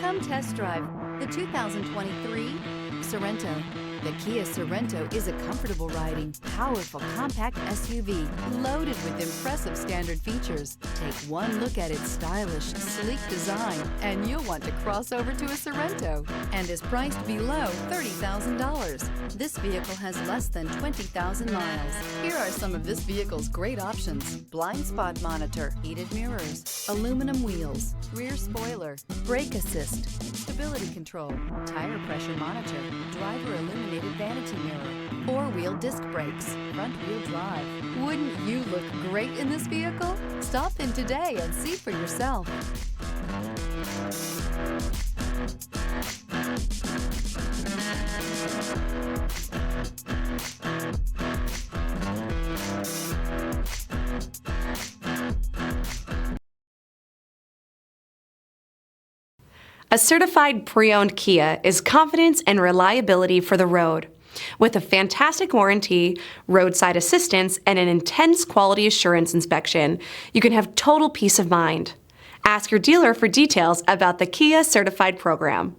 Come test drive the 2023 Sorento. The Kia Sorento is a comfortable riding, powerful compact SUV loaded with impressive standard features. Take one look at its stylish, sleek design and you'll want to cross over to a Sorento, and is priced below $30,000. This vehicle has less than 20,000 miles. Here are some of this vehicle's great options: blind spot monitor, heated mirrors, aluminum wheels, rear spoiler, brake assist, stability control, tire pressure monitor, driver illuminated vanity mirror, four-wheel disc brakes, front-wheel drive. Wouldn't you look great in this vehicle? Stop in today and see for yourself. A certified pre-owned Kia is confidence and reliability for the road. With a fantastic warranty, roadside assistance, and an intense quality assurance inspection, you can have total peace of mind. Ask your dealer for details about the Kia Certified program.